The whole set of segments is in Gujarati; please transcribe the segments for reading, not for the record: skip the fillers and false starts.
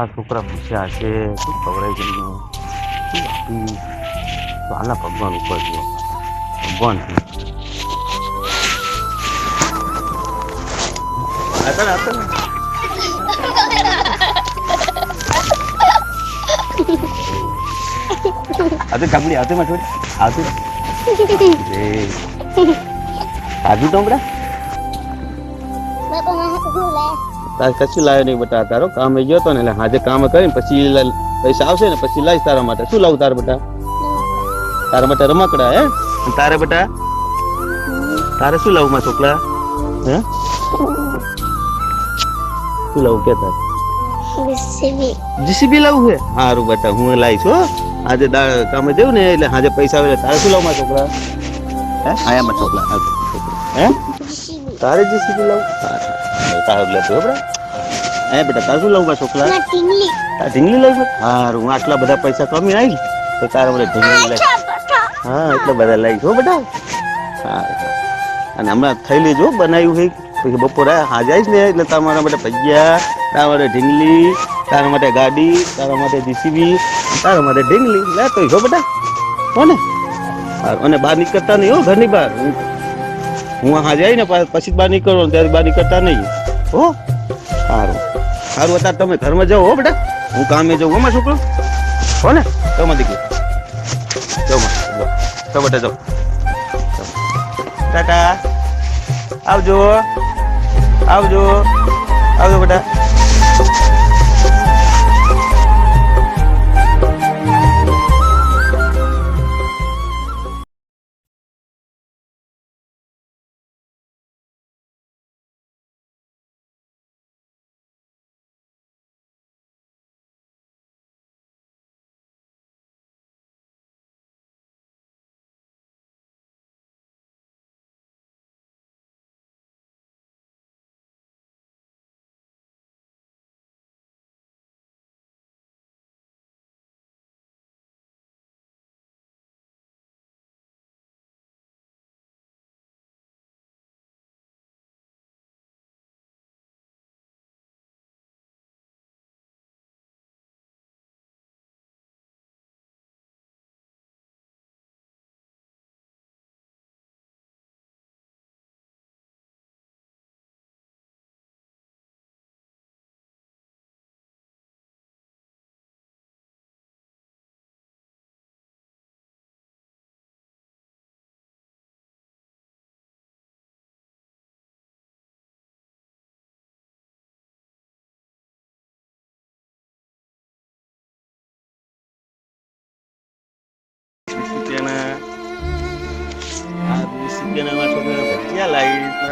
છોકરા પૂછ્યા હશે શું ખવડાય છે શું આપી તો આના ભગવાન ઉપર ગયો ભગવાન आता आता आते कापली आते मत आते काजू तो बड़ा બાપા મને ભૂલાય તાર કશું લાવ્યો નહીં બટા તારો કામ ગયો તો ને એટલે હાજે કામ કરીને પછી પૈસા આવશે ને પછી લાવીશ તારા માટે શું લાવું તારા બટા તારા માટે રમકડા હે તારે બટા તારે શું લાવું માં છોકરા હે શું લાવું કે તારે જીસીબી લાવું છે સારું બટા હું લાવીશ હો આજે કામે જવું ને એટલે હાજે પૈસા આવે તારે શું લાવું માં છોકરા હે આયા માં છોકરા હે તારે જીસીબી લાવું તારે લેતો હો બડા હે બેટા તારે શું લાવું છોકરા ટીંગલી ઢીંગલી લાવી સારું હું આટલા બધા પૈસા કમી આવી તો તારા મને ઢીંગલી લાવી હા એટલા બધા લાવીશ હો બેટા હા અને હમણાં થઈ લેજો બનાવ્યું હોય પછી બપોરે હાજર આવીશ ને એટલે તમારા માટે ભજીયા તારા માટે ઢીંગલી તારા માટે ગાડી તારા માટે જીસીબી તારા માટે ઢીંગલી લેતો હો બેટા હો ને અને બહાર નીકળતા નહીં હો ઘરની બહાર હું હાજર આવી ને પછી બહાર નીકળો ત્યારે બહાર નીકળતા નહીં હો સારું સારું અત્યારે તમે ઘરમાં જાઓ હો બેટા હું કામે જાઉં હો મારા છોકરો હો ને તમે દીકરી જાઓ બેટા જાઓ ટાટા આવજો આવજો આવજો બેટા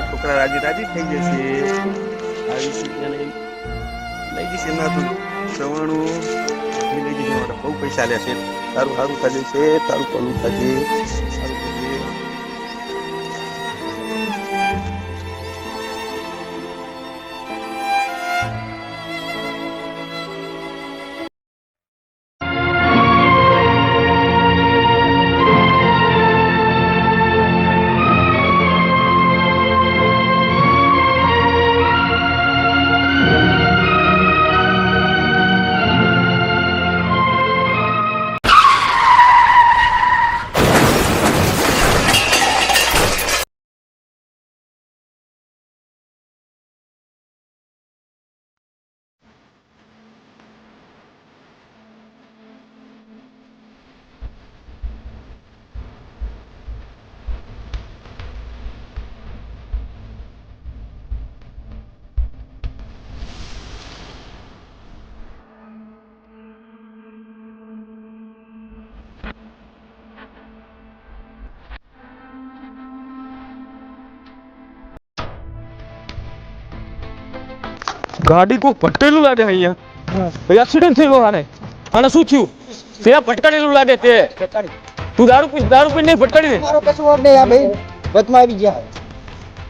છોકરા રાજી રાજી થઈ જશે આવી લઈ જશે ના તું સવાણું લઈ જશે માટે બહુ પૈસા લે છે તારું સારું થશે છે તારું પલું થશે સારું થશે ગાડી કોઈ ભટકેલું લાગે અહીંયા ભાઈ એક્સિડન્ટ થયો આને આને શું થયું તે ભટકાડેલું લાગે તે તું દારૂ પી નહીં ભટકાડી ને મારો કશું વાંક નહીં આ ભાઈ વચમાં આવી ગયા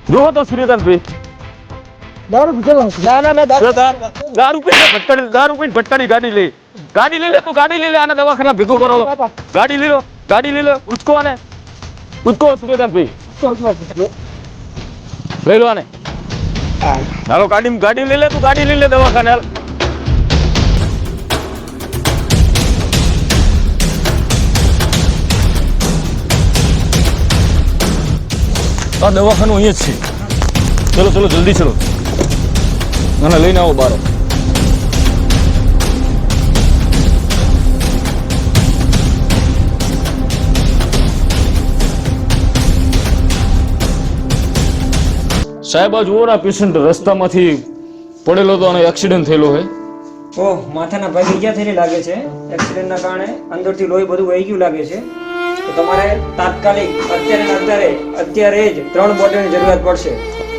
જો તો સૂર્યકાંત ભાઈ દારૂ પીધેલો ના ના મેં દારૂ પીને ભટકાડી ગાડી લઈ લે તું ગાડી લઈ લે આને દવાખાના ભેગો કરો ગાડી લઈ લો ઉચકો આને ઉચકો સૂર્યકાંત ભાઈ લઈ લો આને હાલો ગાડી લઈ લે તું ગાડી લઈ લે દવાખાને હાલ આ દવાખાનું અહીંયા જ છે. ચલો ચલો જલ્દી ચલો. ના લઈને આવો બાર. સાહેબ આ જુઓ ના પેશન્ટ રસ્તામાંથી પડેલો હતો અને એક્સિડન્ટ થયેલો છે. ઓહ, માથાના ભાગે ઈજા થયેલી લાગે છે. એક્સિડન્ટના કારણે અંદરથી લોહી બધું વહી ગયું લાગે છે. તો તમારે તાત્કાલિક અત્યારે જ 3 બોટલની જરૂરિયાત પડશે.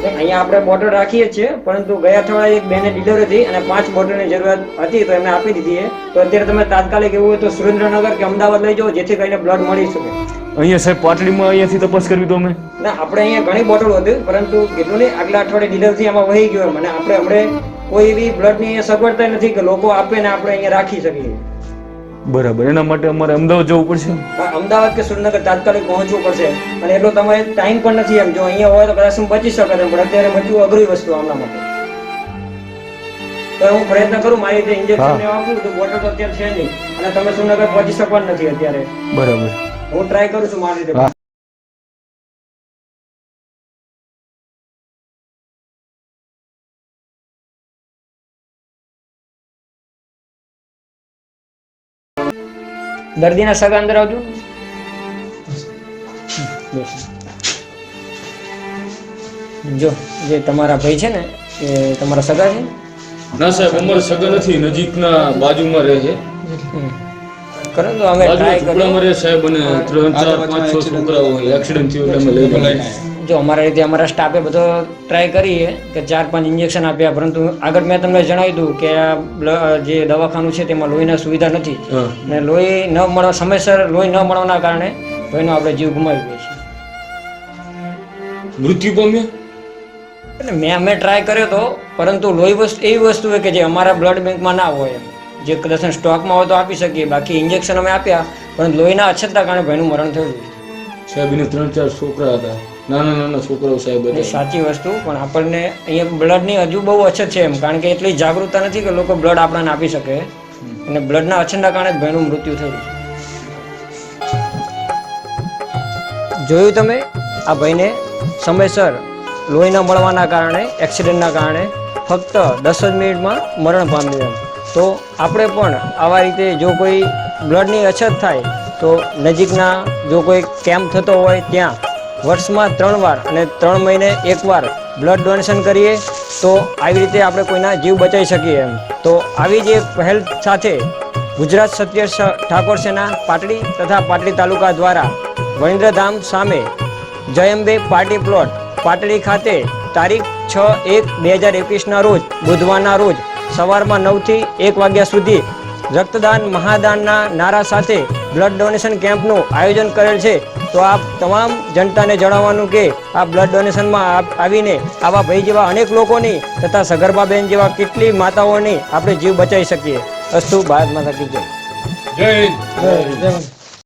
અહીંયા આપણે બોટલ રાખીએ જ છીએ, પરંતુ ગયા અઠવાડિયે એક બેને ડિલિવરી હતી અને 5 બોટલની જરૂરિયાત હતી, તો એમને આપી દીધી છે. તો અત્યારે તમે તાત્કાલિક એવું હોય તો સુરેન્દ્રનગર કે અમદાવાદ લઈ જાઓ, જેથી કરીને બ્લડ મળી શકે. અહીંયા સાહેબ પાટડીમાં અહીંયાથી તપાસ કરવી તો અમે ના, આપણે અહીંયા ઘણી બોટલો હતી, પરંતુ કેટલું નહીં, આગલા અઠવાડિયે ડિલિવરી આમાં વહી ગયો અને આપણે હમણાં કોઈ એવી બ્લડની અહીંયા સગવડતા નથી કે લોકો આપે ને આપણે અહીંયા રાખી શકીએ. બરાબર, એના માટે અમારે અમદાવાદ જવું પડશે. હા, અમદાવાદ કે સુરેન્દ્રનગર તાત્કાલિક પહોંચવું પડશે અને એટલો તમારે ટાઈમ પણ નથી. એમ જો અહીંયા હોય તો કદાચ બચી શકે, પણ અત્યારે બચવું અઘરી વસ્તુ આમના માટે. તો હું પ્રયત્ન કરું મારી રીતે ઇન્જેક્શન આપું તો બોટલ તો અત્યારે છે નહીં અને તમે સુરેન્દ્રનગર પહોંચી શકવાના નથી અત્યારે. બરાબર, હું ટ્રાય કરું છું મારી રીતે. દર્દીના સગા અંદર આવજો. જો જે તમારા ભાઈ છે ને એ તમારા સગા છે? ના સાહેબ, અમારે સગા નથી, નજીકના બાજુમાં રહે છે. કરો તો અમે ટ્રાય કરીએ. રહે સાહેબ, અને 3, 4, 5, 6 છોકરાઓ એક્સિડન્ટ થયું એટલે અમે લઈને જો અમારા રીતે અમારા સ્ટાફે બધો ટ્રાય કરીએ કે 4-5 ઇન્જેક્શન આપ્યા, પરંતુ આગળ મેં તમને જણાવ્યું હતું કે આ જે દવાખાનું છે તેમાં લોહીના સુવિધા નથી અને લોહી ન મળવા સમયસર લોહી ન મળવાના કારણે ભાઈનો આપણે જીવ ગુમાવી ગયો છે. મૃત્યુ પામ્યા. એટલે અમે ટ્રાય કર્યો હતો, પરંતુ લોહી વસ્તુ એવી વસ્તુ છે કે જે અમારા બ્લડ બેંકમાં ના હોય. એમ જે કદાચ સ્ટોકમાં હોય તો આપી શકીએ, બાકી ઇન્જેક્શન અમે આપ્યા, પરંતુ લોહીના અછતના કારણે ભાઈનું મરણ થયું છે. સાહેબ એને 3-4 છોકરા હતા, નાના છોકરાઓ સાહેબ એ સાચી વસ્તુ, પણ આપણને અહીંયા બ્લડની હજુ બહુ અછત છે. એમ કારણ કે એટલી જાગૃતતા નથી કે લોકો બ્લડ આપણને આપી શકે, અને બ્લડના અછતના કારણે જ ભાઈનું મૃત્યુ થયું છે. જોયું તમે, આ ભાઈને સમયસર લોહી ન મળવાના કારણે, એક્સિડન્ટના કારણે ફક્ત 10 જ મિનિટમાં મરણ પામ્યું. એમ તો આપણે પણ આવા રીતે જો કોઈ બ્લડની અછત થાય તો નજીકના જો કોઈ કેમ્પ થતો હોય ત્યાં વર્ષમાં 3 વાર અને 3 મહિને 1 વાર બ્લડ ડોનેશન કરીએ તો આવી રીતે આપણે કોઈના જીવ બચાવી શકીએ. એમ તો આવી જ એક પહેલ સાથે ગુજરાત ક્ષત્રિય ઠાકોર સેના પાટડી તથા પાટડી તાલુકા દ્વારા વણિન્દ્રધામ સામે જયંબે પાર્ટી પ્લોટ પાટડી ખાતે તારીખ 6/1/2021ના રોજ બુધવારના રોજ સવારમાં 9 થી 1 વાગ્યા સુધી રક્તદાન મહાદાનના નારા સાથે બ્લડ ડોનેશન કેમ્પનું આયોજન કરેલ છે. તો આપ તમામ જનતાને જણાવવાનું કે આ બ્લડ ડોનેશનમાં આવીને આવા ભાઈ જેવા અનેક લોકોની તથા સગર્ભાબેન જેવા કેટલી માતાઓની આપણે જીવ બચાવી શકીએ. અસ્તુ ભારત માતા કી જય. જય